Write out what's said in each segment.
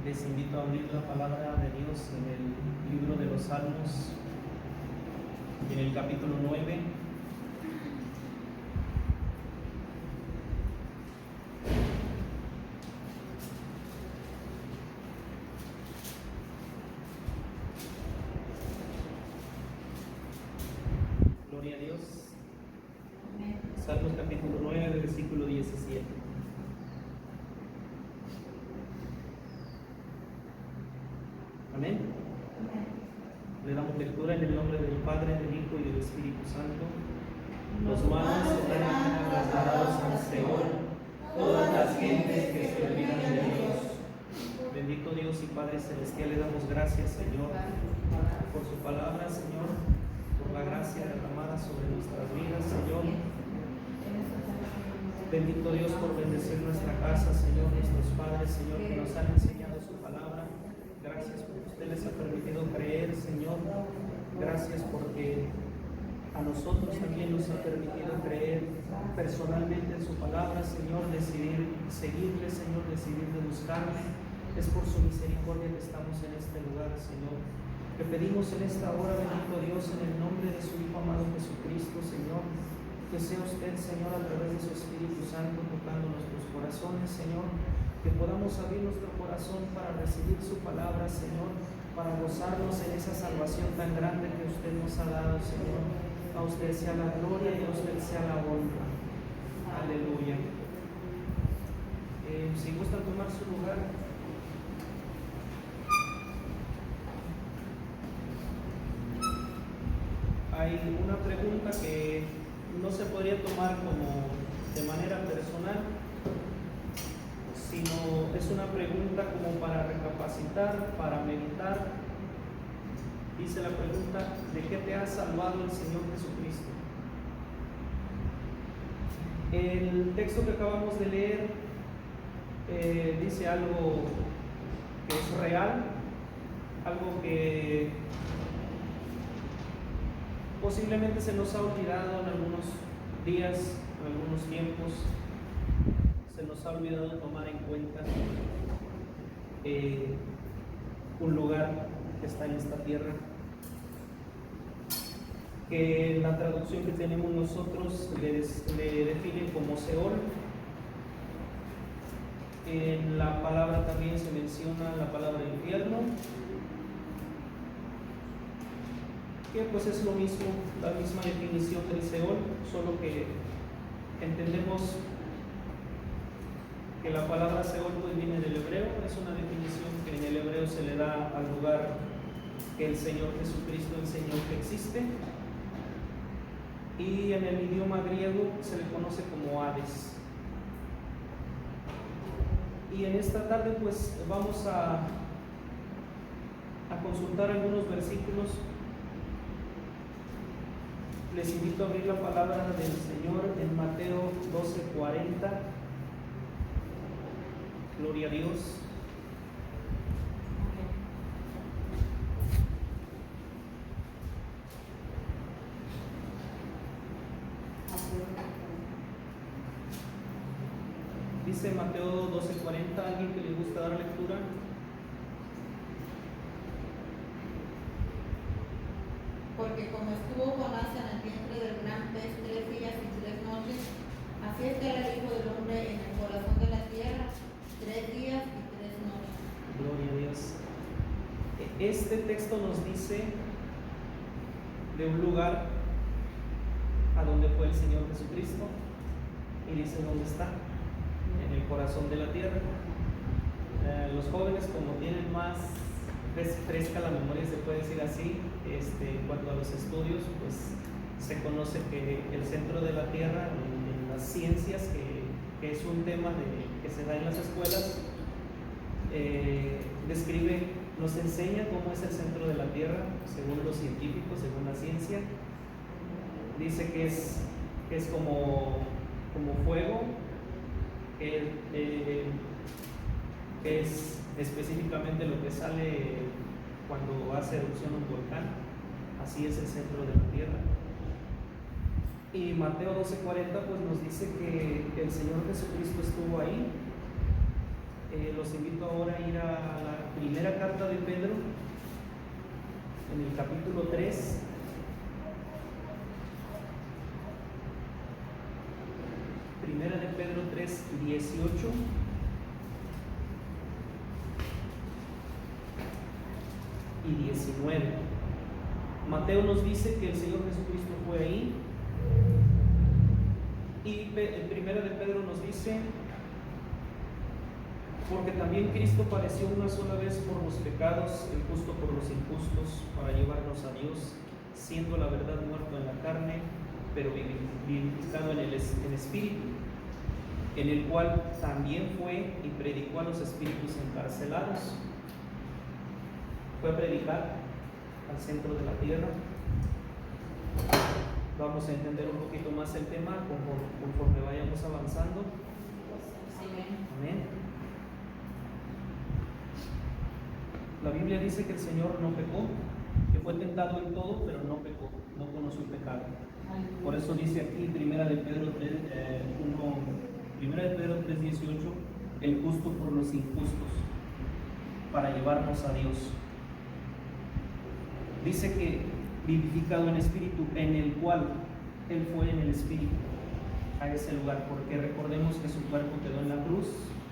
Les invito a abrir la palabra de Dios en el libro de los Salmos, en el capítulo 9. Gloria a Dios. Salmos capítulo 9, versículo 17. Amén. Le damos lectura en el nombre del Padre, del Hijo y del Espíritu Santo. Los malos serán trasladados al Seol, todas las gentes que se olvidan de Dios. Bendito Dios y Padre Celestial, le damos gracias, Señor, por su palabra, Señor, por la gracia derramada sobre nuestras vidas, Señor. Bendito Dios por bendecir nuestra casa, Señor, nuestros padres, Señor, que nos han enseñado su palabra. Gracias porque usted les ha permitido creer, Señor. Gracias porque a nosotros también nos ha permitido creer personalmente en su palabra, Señor, decidir seguirle, Señor, decidir de buscarle. Es por su misericordia que estamos en este lugar, Señor. Le pedimos en esta hora, bendito Dios, en el nombre de su Hijo amado Jesucristo, Señor, que sea usted, Señor, a través de su Espíritu Santo, tocando nuestros corazones, Señor, que podamos abrir nuestro corazón para recibir su palabra, Señor, para gozarnos en esa salvación tan grande que usted nos ha dado, Señor. A usted sea la gloria y a usted sea la honra. Aleluya. Si gustan tomar su lugar. Hay una pregunta que no se podría tomar como de manera personal, sino es una pregunta como para recapacitar, para meditar. Dice la pregunta: ¿de qué te ha salvado el Señor Jesucristo? El texto que acabamos de leer dice algo que es real, algo que posiblemente se nos ha olvidado en algunos días, en algunos tiempos. Se nos ha olvidado tomar en cuenta un lugar que está en esta tierra, que la traducción que tenemos nosotros le define como Seol. En la palabra también se menciona la palabra infierno, que pues es lo mismo, la misma definición del Seol, solo que entendemos que la palabra Seol pues viene del hebreo. Es una definición que en el hebreo se le da al lugar que el Señor Jesucristo enseñó que existe, y en el idioma griego se le conoce como Hades. Y en esta tarde pues vamos a consultar algunos versículos. Les invito a abrir la palabra del Señor en Mateo 12:40. Gloria a Dios. Dice Mateo 12:40. ¿Alguien que le gusta dar lectura? Porque como estuvo Jonás en el vientre del gran pez 3 días y 3 noches, así estará el Hijo del Hombre en el corazón de la tierra 3 días y 3 noches. Gloria a Dios. Este texto nos dice de un lugar a donde fue el Señor Jesucristo, y dice dónde está: en el corazón de la tierra. Los jóvenes, como tienen más fresca la memoria, se puede decir así, en cuanto a los estudios, pues se conoce que el centro de la tierra en las ciencias, que es un tema que se da en las escuelas, nos enseña cómo es el centro de la tierra según los científicos, según la ciencia. Dice que es como fuego, que es específicamente lo que sale cuando hace erupción un volcán. Así es el centro de la tierra. Y Mateo 12:40 pues nos dice que el Señor Jesucristo estuvo ahí Los invito ahora a ir a la primera carta de Pedro, en el capítulo 3. Primera de Pedro 3, 18 y 19. Mateo nos dice que el Señor Jesucristo fue ahí, y el primero de Pedro nos dice: porque también Cristo padeció una sola vez por los pecados, el justo por los injustos, para llevarnos a Dios, siendo la verdad muerto en la carne, pero vivificado en espíritu, en el cual también fue y predicó a los espíritus encarcelados. Fue a predicar al centro de la tierra. Vamos a entender un poquito más el tema conforme vayamos avanzando. Amén. La Biblia dice que el Señor no pecó, que fue tentado en todo, pero no pecó, no conoció pecado. Por eso dice aquí, Primera de Pedro 3:18, el justo por los injustos, para llevarnos a Dios. Dice que vivificado en espíritu, en el cual Él fue en el espíritu a ese lugar, porque recordemos que su cuerpo quedó en la cruz,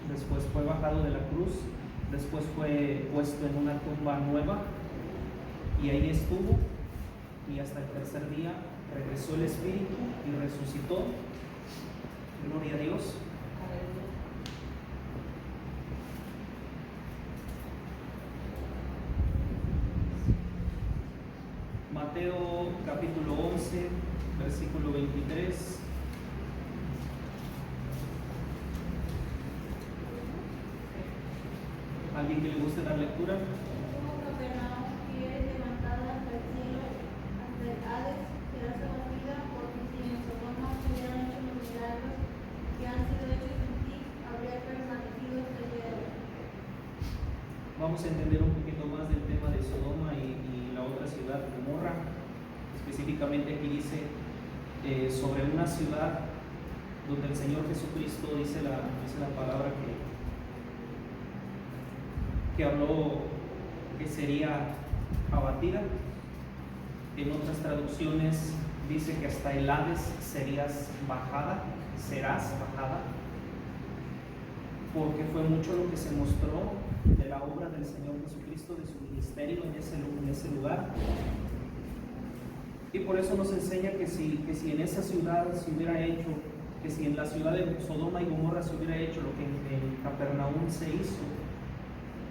después fue bajado de la cruz, después fue puesto en una tumba nueva, y ahí estuvo, y hasta el tercer día regresó el espíritu y resucitó. Gloria a Dios. Mateo capítulo 11, versículo 23. ¿Alguien que le guste dar lectura? Como Capernaum, que eres levantada hasta el cielo, hasta el Hades, serás abatida, porque si en Sodoma se hubieran hecho los milagros que han sido hechos en ti, habría permanecido hasta el día de hoy. Vamos a entender un poquito más del tema de Sodoma y la otra ciudad, Gomorra. Específicamente aquí dice sobre una ciudad donde el Señor Jesucristo dice la palabra que habló que sería abatida. En otras traducciones dice que hasta el Hades serás bajada, porque fue mucho lo que se mostró de la obra del Señor Jesucristo, de su ministerio en ese lugar. Y por eso nos enseña que si en esa ciudad se hubiera hecho, que si en la ciudad de Sodoma y Gomorra se hubiera hecho lo que en Capernaum se hizo,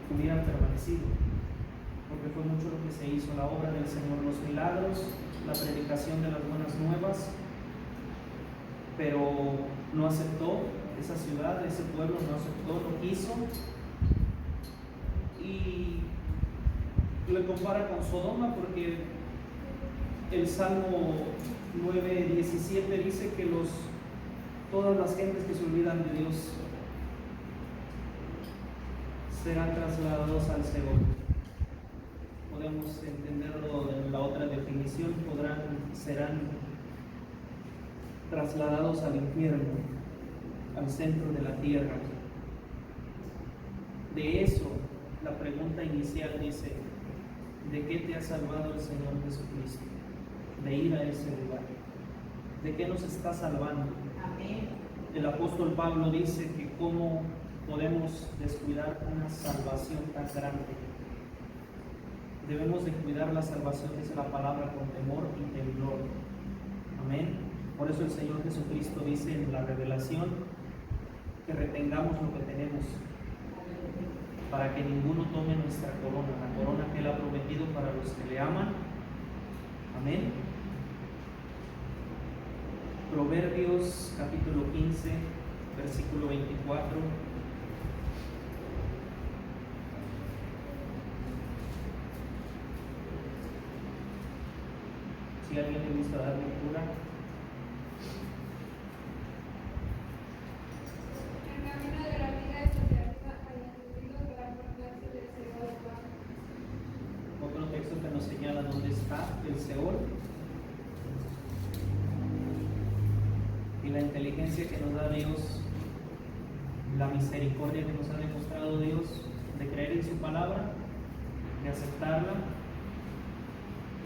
hubieran permanecido, porque fue mucho lo que se hizo, la obra del Señor, los milagros, la predicación de las buenas nuevas, pero no aceptó esa ciudad, ese pueblo no aceptó, no quiso, y le compara con Sodoma, porque el Salmo 9:17 dice que todas las gentes que se olvidan de Dios serán trasladados al Seol. Podemos entenderlo en la otra definición, serán trasladados al infierno, al centro de la tierra. De eso, la pregunta inicial dice: ¿de qué te ha salvado el Señor Jesucristo? De ir a ese lugar. ¿De qué nos está salvando? Amén. El apóstol Pablo dice que cómo podemos descuidar una salvación tan grande. Debemos de cuidar la salvación, dice la palabra, con temor y temblor. Amén. Por eso el Señor Jesucristo dice en la revelación que retengamos lo que tenemos, para que ninguno tome nuestra corona, la corona que Él ha prometido para los que le aman. Amén. Proverbios capítulo 15, versículo 24. Si a alguien le gusta dar lectura. El camino de la vida es hacia arriba al entendido para apartarse del Seol. Otro texto que nos señala dónde está el Seol. Y la inteligencia que nos da Dios la misericordia que nos ha demostrado Dios de creer en su palabra, de aceptarla,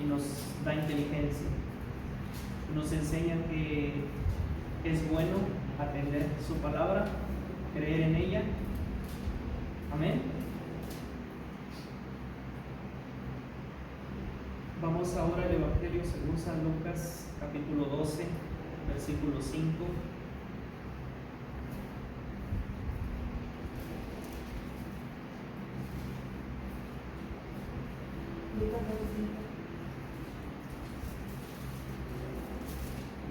y nos da inteligencia. Nos enseña que es bueno atender su palabra, creer en ella. Amén. Vamos ahora al Evangelio según San Lucas, capítulo 12, versículo 5.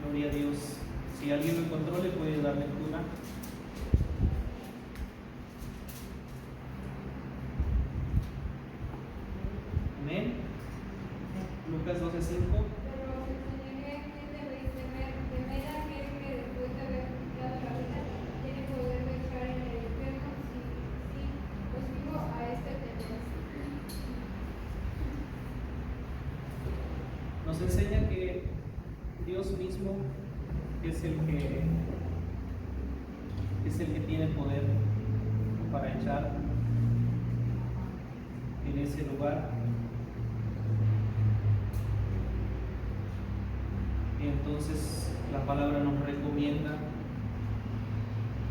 Gloria a Dios. Si alguien lo encontró, le puede dar lectura. Amén. Lucas 12:5. Pero os enseñaré que debéis temer a aquel que después de haber quitado la vida tiene poder de echar en el infierno. Sí, os digo, a este temed. Nos enseña que Dios mismo es el que tiene poder para echar en ese lugar. Y entonces la palabra nos recomienda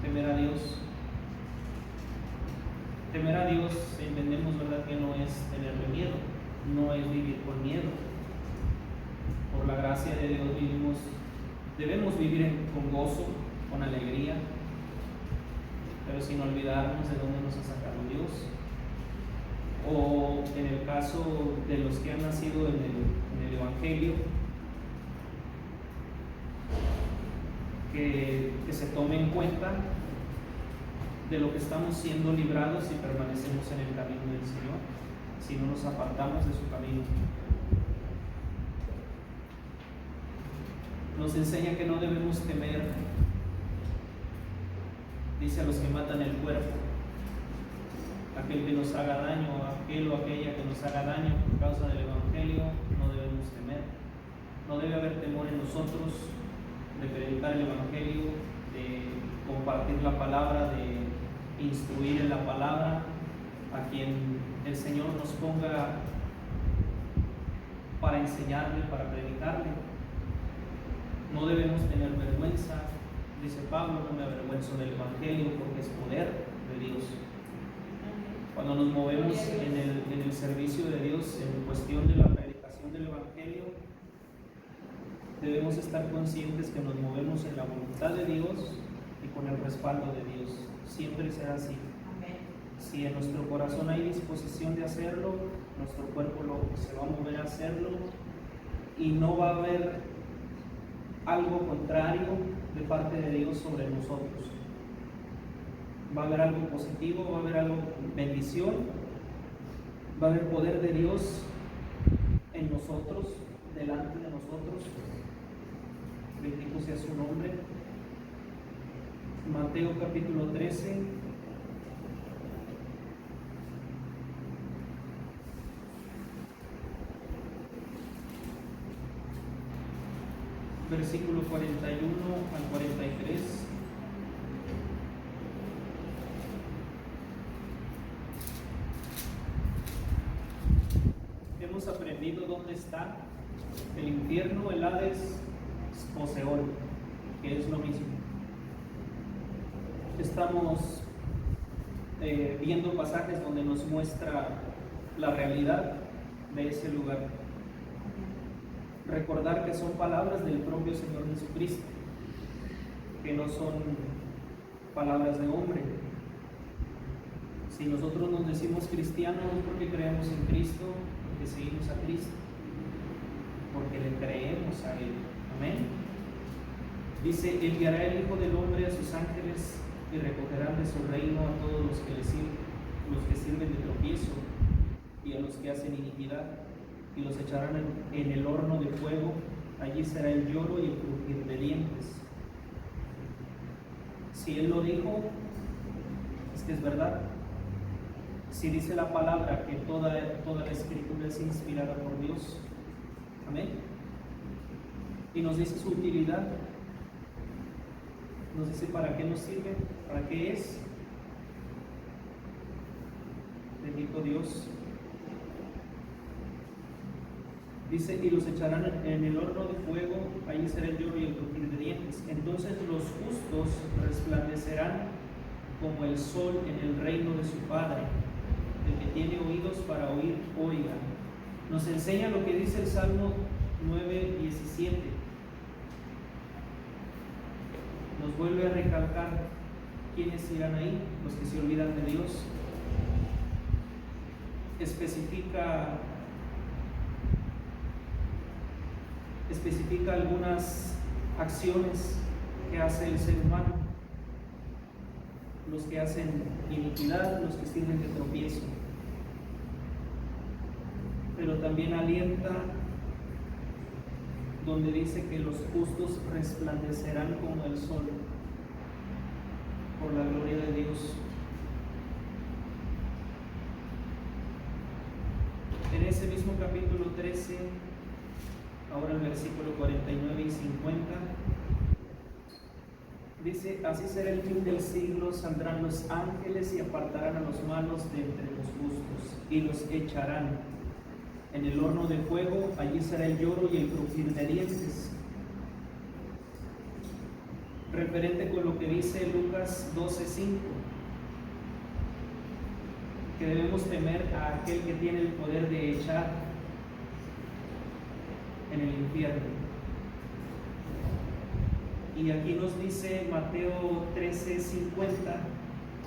temer a Dios. Temer a Dios, entendemos, ¿verdad?, que no es tenerle miedo, no es vivir con miedo. Por la gracia de Dios debemos vivir con gozo, con alegría, pero sin olvidarnos de dónde nos ha sacado Dios. O en el caso de los que han nacido en el Evangelio, que se tome en cuenta de lo que estamos siendo librados si permanecemos en el camino del Señor, si no nos apartamos de su camino. Nos enseña que no debemos temer, dice, a los que matan el cuerpo, aquel que nos haga daño, aquel o aquella que nos haga daño por causa del Evangelio. No debemos temer. No debe haber temor en nosotros de predicar el Evangelio, de compartir la palabra, de instruir en la palabra a quien el Señor nos ponga para enseñarle, para predicarle. No debemos tener vergüenza, dice Pablo, no me avergüenzo del Evangelio porque es poder de Dios. Cuando nos movemos en el servicio de Dios, en cuestión de la predicación del Evangelio, debemos estar conscientes que nos movemos en la voluntad de Dios y con el respaldo de Dios. Siempre será así. Si en nuestro corazón hay disposición de hacerlo, nuestro cuerpo se va a mover a hacerlo, y no va a haber algo contrario de parte de Dios sobre nosotros. Va a haber algo positivo, va a haber algo bendición, va a haber poder de Dios en nosotros, delante de nosotros. Bendito sea su nombre. Mateo capítulo 13. Versículo 41 al 43. Hemos aprendido dónde está el infierno, el Hades o Seol, que es lo mismo. Estamos viendo pasajes donde nos muestra la realidad de ese lugar. Recordar que son palabras del propio Señor Jesucristo, que no son palabras de hombre. Si nosotros nos decimos cristianos es porque creemos en Cristo, porque seguimos a Cristo, porque le creemos a Él. Amén. Dice: enviará el Hijo del Hombre a sus ángeles y recogerán de su reino a todos los que sirven de tropiezo y a los que hacen iniquidad, y los echarán en el horno de fuego. Allí será el lloro y el crujir de dientes. Si Él lo dijo, es que es verdad. Si dice la palabra que toda la Escritura es inspirada por Dios, amén, y nos dice su utilidad, nos dice para qué nos sirve, para qué es, dijo Dios. Dice, y los echarán en el horno de fuego, allí será el lloro y el crujir de dientes. Entonces los justos resplandecerán como el sol en el reino de su Padre. El que tiene oídos para oír, oiga. Nos enseña lo que dice el Salmo 9:17. Nos vuelve a recalcar quiénes irán ahí, los que se olvidan de Dios. Especifica algunas acciones que hace el ser humano, los que hacen iniquidad, los que sirven de tropiezo, pero también alienta donde dice que los justos resplandecerán como el sol por la gloria de Dios. En ese mismo capítulo 13, ahora el versículo 49 y 50, dice, así será el fin del siglo, saldrán los ángeles y apartarán a los malos de entre los justos y los echarán en el horno de fuego, allí será el lloro y el crujir de dientes. Referente con lo que dice Lucas 12:5, que debemos temer a aquel que tiene el poder de echar en el infierno. Y aquí nos dice Mateo 13:50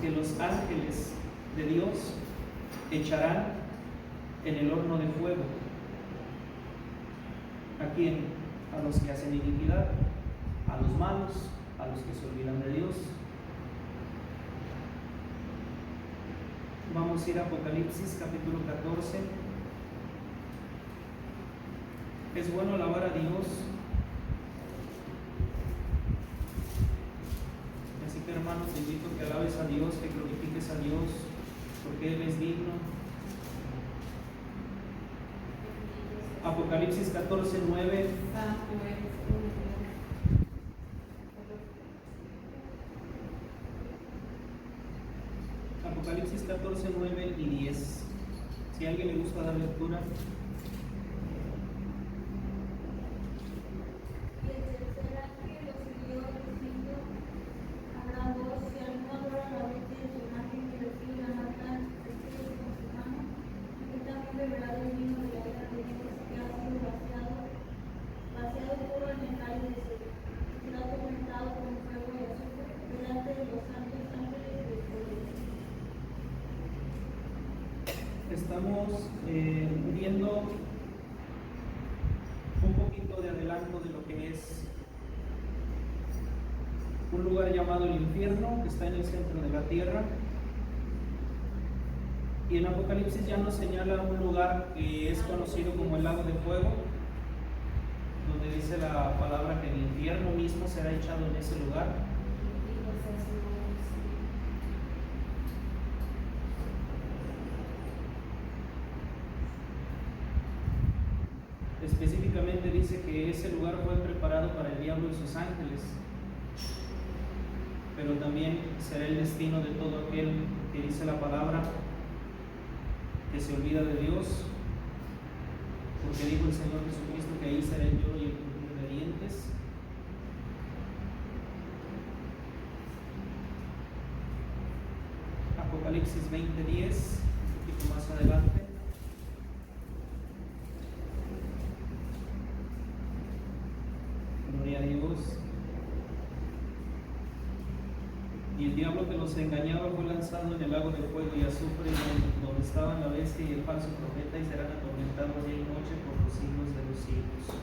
que los ángeles de Dios echarán en el horno de fuego. ¿A quién? A los que hacen iniquidad, a los malos, a los que se olvidan de Dios. Vamos a ir a Apocalipsis capítulo 14. Es bueno alabar a Dios. Así que, hermanos, te invito a que alabes a Dios, que glorifiques a Dios, porque Él es digno. Apocalipsis 14:9. Apocalipsis 14:9 y 10. Si a alguien le gusta dar lectura. Estamos viendo un poquito de adelanto de lo que es un lugar llamado el infierno, que está en el centro de la tierra. Y en Apocalipsis ya nos señala un lugar que es conocido como el lago de fuego, donde dice la palabra que el infierno mismo será echado en ese lugar. Específicamente dice que ese lugar fue preparado para el diablo y sus ángeles, pero también será el destino de todo aquel que dice la palabra que se olvida de Dios, porque dijo el Señor Jesucristo que ahí será el lloro y el crujir de dientes. Apocalipsis 20:10, un poquito más adelante. Gloria a Dios. Y el diablo que los engañaba fue lanzado en el lago de fuego y azufre, donde estaban la bestia y el falso profeta, y serán atormentados día y noche por los siglos de los siglos.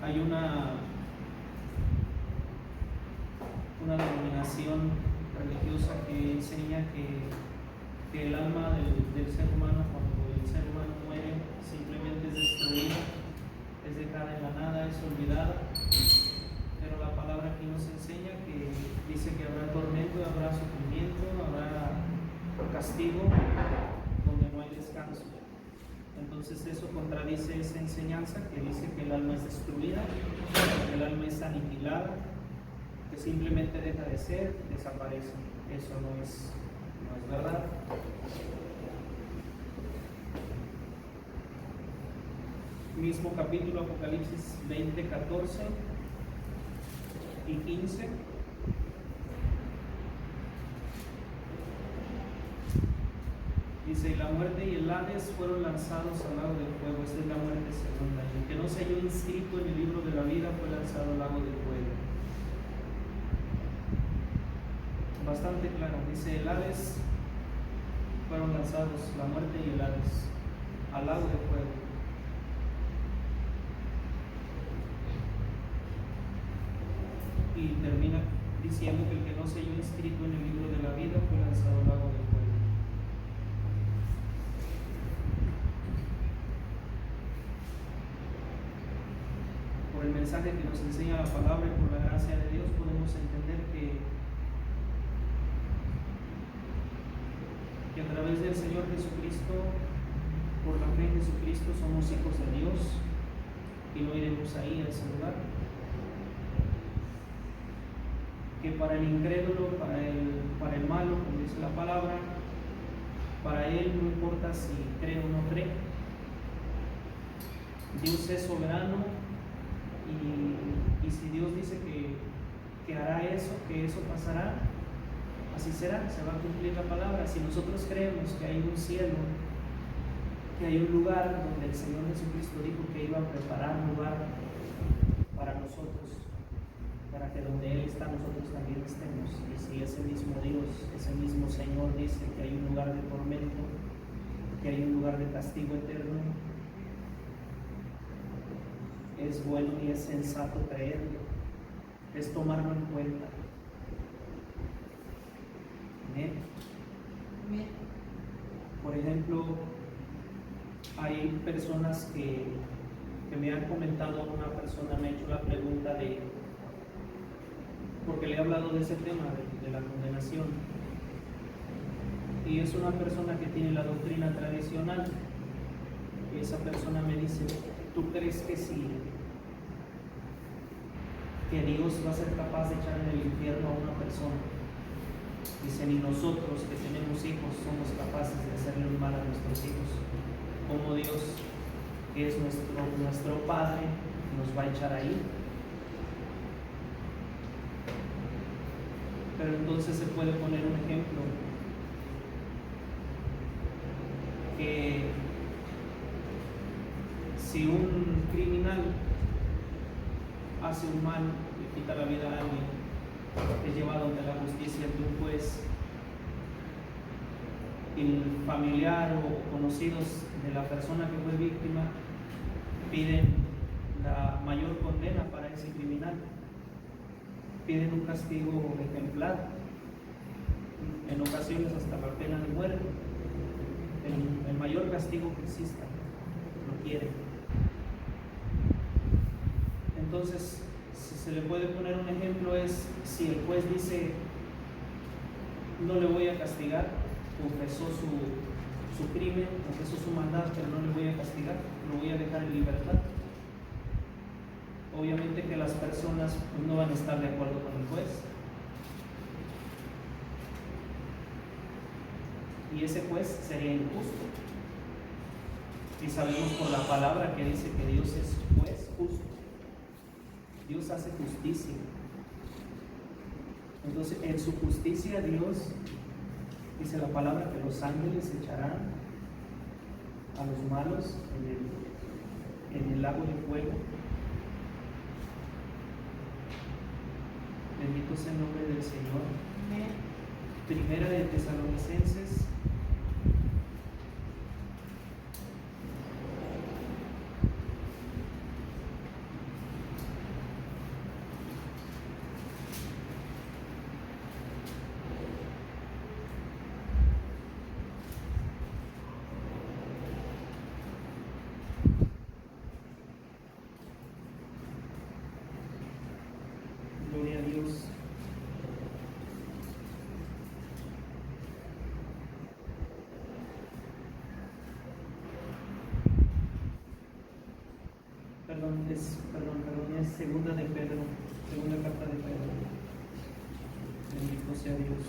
Hay una denominación religiosa que enseña que el alma del ser humano, cuando el ser humano muere, simplemente es destruida, es dejada en la nada, es olvidada. Pero la palabra aquí nos enseña que dice que habrá tormento, habrá sufrimiento, habrá castigo, donde no hay descanso. Entonces eso contradice esa enseñanza que dice que el alma es destruida, que el alma es aniquilada, que simplemente deja de ser, desaparece. Eso no es verdad. Mismo capítulo, Apocalipsis 20, 14 y 15. Dice: la muerte y el Hades fueron lanzados al lago del fuego. Esta es la muerte segunda. Y el que no se halló inscrito en el libro de la vida fue lanzado al lago del fuego. Bastante claro. Dice: el Hades fueron lanzados, la muerte y el Hades, al lago del fuego. Y termina diciendo que el que no se halló inscrito en el libro de la vida fue lanzado al lago del fuego. Por el mensaje que nos enseña la palabra y por la gracia de Dios podemos entender que a través del Señor Jesucristo, por la fe en Jesucristo, somos hijos de Dios y no iremos ahí a ese lugar. Que para el incrédulo, para el malo, como dice la palabra, para él no importa si cree o no cree. Dios es soberano y si Dios dice que hará eso, que eso pasará, así será, se va a cumplir la palabra. Si nosotros creemos que hay un cielo, que hay un lugar donde el Señor Jesucristo dijo que iba a preparar un lugar para nosotros, para que donde Él está nosotros también estemos. Y si ese mismo Dios, ese mismo Señor dice que hay un lugar de tormento, que hay un lugar de castigo eterno, es bueno y es sensato creerlo, es tomarlo en cuenta. Amén. Por ejemplo, hay personas que me han comentado, una persona me ha hecho la pregunta porque le he hablado de ese tema, de la condenación, y es una persona que tiene la doctrina tradicional, y esa persona me dice: ¿tú crees que que Dios va a ser capaz de echar en el infierno a una persona? Dice: ni nosotros que tenemos hijos somos capaces de hacerle un mal a nuestros hijos. ¿Cómo Dios, que es nuestro Padre, nos va a echar ahí? Pero entonces se puede poner un ejemplo, que si un criminal hace un mal, le quita la vida a alguien, es llevado ante la justicia de un juez, y el familiar o conocidos de la persona que fue víctima piden la mayor condena para ese criminal, piden un castigo ejemplar, en ocasiones hasta la pena de muerte, el mayor castigo que exista, lo quieren. Entonces, si se le puede poner un ejemplo, es si el juez dice: no le voy a castigar, confesó su crimen, confesó su maldad, pero no le voy a castigar, lo voy a dejar en libertad. Obviamente que las personas no van a estar de acuerdo con el juez, y ese juez sería injusto, y sabemos por la palabra que dice que Dios es juez justo. Dios hace justicia. Entonces, en su justicia, Dios, dice la palabra, que los ángeles echarán a los malos en el lago de fuego. Bendito sea el nombre del Señor. Primera de Tesalonicenses. Gloria a Dios. Perdón, es segunda carta de Pedro. Bendito sea Dios.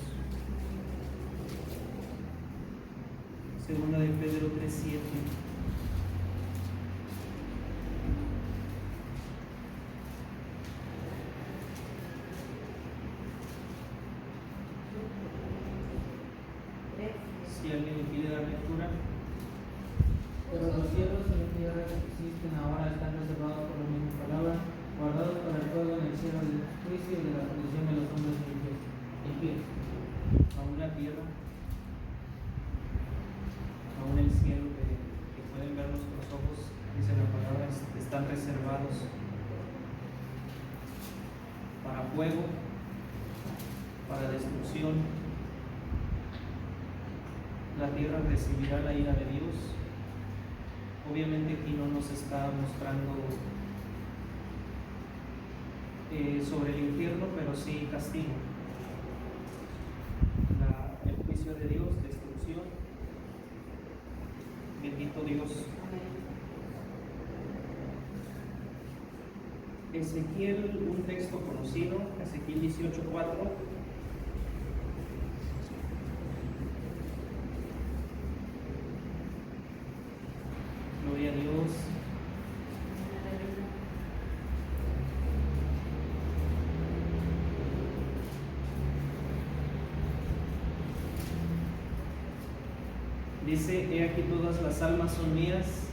Segunda de Pedro 3:7. Si alguien le pide la lectura. Pero los cielos y la tierra que existen ahora están reservados por la misma palabra, guardados para el fuego en el cielo del juicio y de la perdición de los hombres impíos. Aún la tierra, aún el cielo que pueden ver nuestros ojos, dice la palabra, están reservados para fuego, para destrucción. La tierra recibirá la ira de Dios. Obviamente aquí no nos está mostrando sobre el infierno, pero sí castigo. El juicio de Dios, destrucción. Bendito Dios. Ezequiel, un texto conocido, Ezequiel 18:4. Gloria a Dios. Dice: he aquí todas las almas son mías,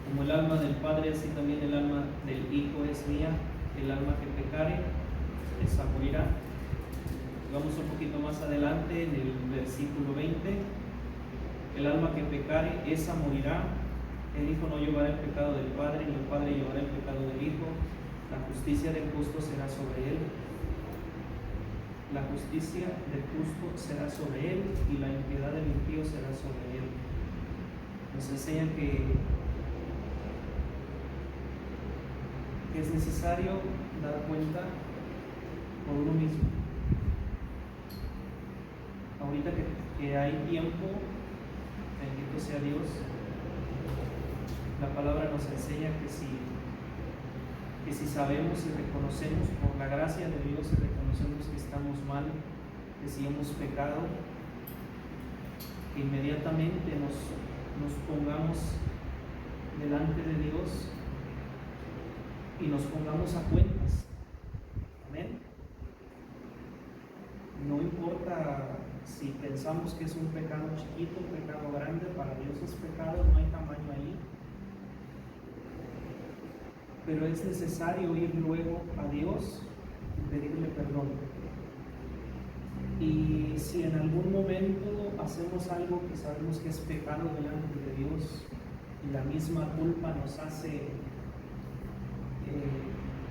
como el alma del Padre, así también el alma del Hijo es mía. El alma que pecare, esa morirá. Vamos un poquito más adelante en el versículo 20. El alma que pecare, esa morirá. El Hijo no llevará el pecado del Padre, ni el Padre llevará el pecado del Hijo. La justicia del justo será sobre él. La justicia del justo será sobre él, y la impiedad del impío será sobre él. Nos enseña que es necesario dar cuenta por uno mismo. Ahorita que hay tiempo, bendito sea Dios, la palabra nos enseña que si sabemos y reconocemos por la gracia de Dios y reconocemos que estamos mal, que si hemos pecado, que inmediatamente nos pongamos delante de Dios y nos pongamos a cuentas. Amén. No importa si pensamos que es un pecado chiquito, un pecado grande, para Dios es pecado, no hay tamaño ahí. Pero es necesario ir luego a Dios y pedirle perdón. Y si en algún momento hacemos algo que sabemos que es pecado delante de Dios y la misma culpa nos hace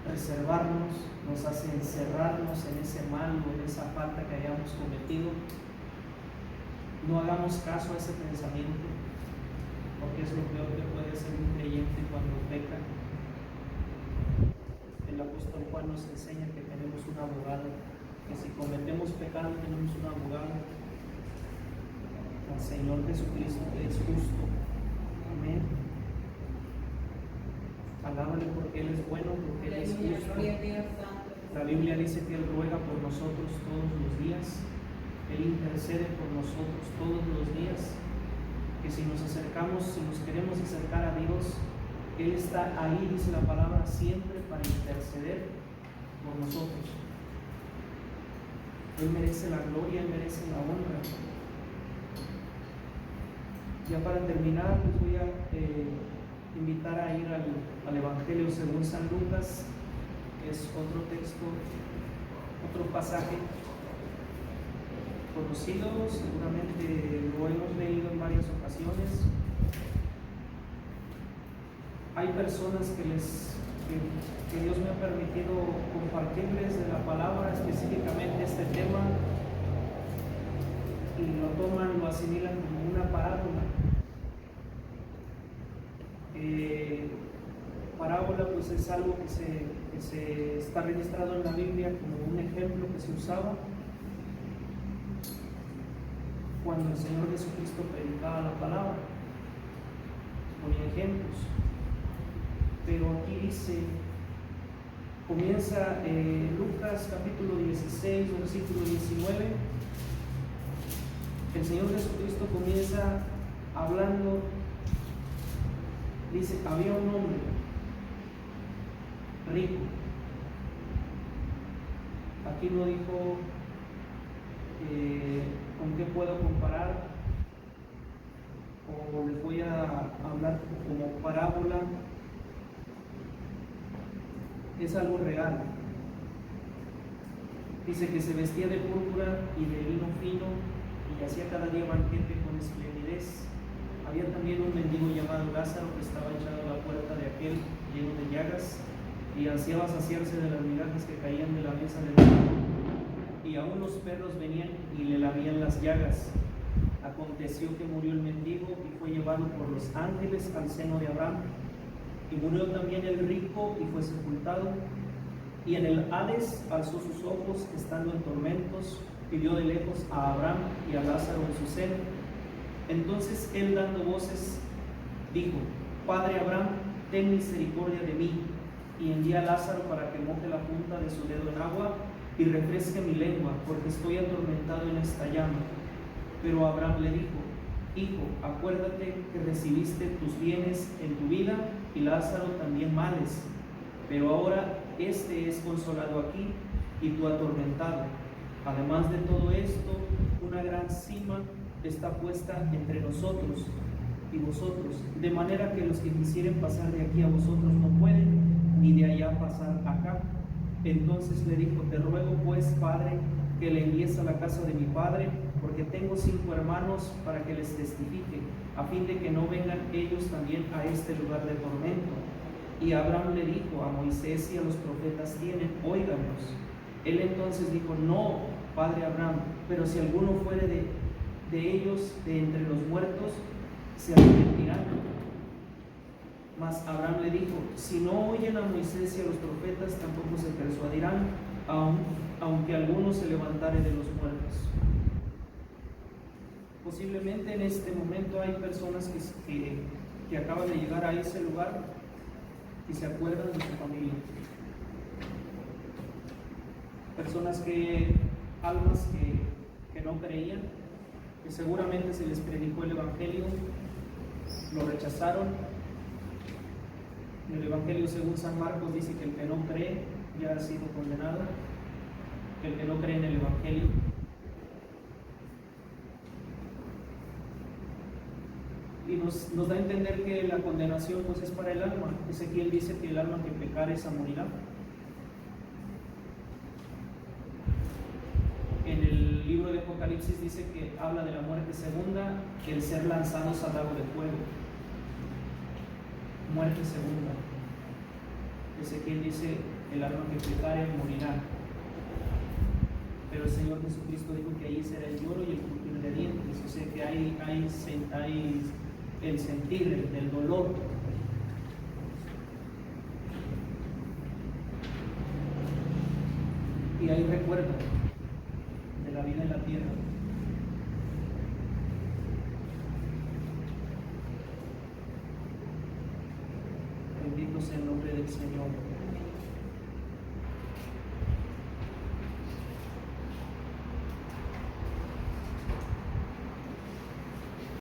reservarnos, nos hace encerrarnos en ese mal o en esa falta que hayamos cometido, no hagamos caso a ese pensamiento, porque es lo peor que puede hacer un creyente cuando peca. El apóstol Juan nos enseña que tenemos un abogado, que si cometemos pecado tenemos un abogado, el Señor Jesucristo, que es justo. Amén. Alábale porque Él es bueno, porque Él es justo. La Biblia dice que Él ruega por nosotros todos los días, Él intercede por nosotros todos los días, que si nos acercamos, si nos queremos acercar a Dios, Él está ahí, dice la palabra, siempre para interceder por nosotros. Él merece la gloria, Él merece la honra. Ya para terminar, les voy a invitar a ir al Evangelio según San Lucas. Es otro texto, otro pasaje conocido, seguramente lo hemos leído en varias ocasiones. Hay personas que Dios me ha permitido compartirles de la palabra, específicamente este tema, y lo toman, lo asimilan como una parábola. Parábola pues es algo que se está registrado en la Biblia como un ejemplo que se usaba cuando el Señor Jesucristo predicaba la palabra, ponía ejemplos. Pero aquí dice, comienza Lucas capítulo 16, versículo 19. el Señor Jesucristo comienza hablando, dice, había un hombre rico. Aquí no dijo con qué puedo comparar, o les voy a hablar como parábola. Es algo real. Dice que se vestía de púrpura y de lino fino y hacía cada día banquete con esplendidez. Había también un mendigo llamado Lázaro que estaba echado a la puerta de aquel lleno de llagas y ansiaba saciarse de las migajas que caían de la mesa del mendigo. Y aún los perros venían y le lamían las llagas. Aconteció que murió el mendigo y fue llevado por los ángeles al seno de Abraham. Y murió también el rico y fue sepultado. Y en el Hades alzó sus ojos, estando en tormentos, y vio de lejos a Abraham y a Lázaro en su seno. Entonces él, dando voces, dijo: Padre Abraham, ten misericordia de mí, y envía a Lázaro para que moje la punta de su dedo en agua y refresque mi lengua, porque estoy atormentado en esta llama. Pero Abraham le dijo: Hijo, acuérdate que recibiste tus bienes en tu vida y Lázaro también males, pero ahora este es consolado aquí y tú atormentado. Además de todo esto, una gran sima está puesta entre nosotros y vosotros, de manera que los que quisieren pasar de aquí a vosotros no pueden, ni de allá pasar acá. Entonces le dijo: Te ruego pues, Padre, que le envíes a la casa de mi padre, porque tengo 5 hermanos, para que les testifique, a fin de que no vengan ellos también a este lugar de tormento. Y Abraham le dijo: A Moisés y a los profetas tienen, óiganos. Él entonces dijo: No, Padre Abraham, pero si alguno fuere de ellos, de entre los muertos, se arrepentirán. Mas Abraham le dijo: Si no oyen a Moisés y a los profetas, tampoco se persuadirán, aunque alguno se levantare de los muertos. Posiblemente en este momento hay personas que acaban de llegar a ese lugar y se acuerdan de su familia. Personas almas que no creían, que seguramente se les predicó el Evangelio, lo rechazaron. En el Evangelio según San Marcos dice que el que no cree ya ha sido condenado, el que no cree en el Evangelio. Y nos da a entender que la condenación pues es para el alma. Ezequiel dice que el alma que pecare esa morirá. En el libro de Apocalipsis dice que habla de la muerte segunda, el ser lanzados al lago de fuego. Muerte segunda. Ezequiel dice: el alma que pecare morirá. Pero el Señor Jesucristo dijo que ahí será el lloro y el crujir de dientes. O sea que hay el sentir del dolor. Y hay recuerdo de la vida en la tierra. Bendito sea el nombre del Señor.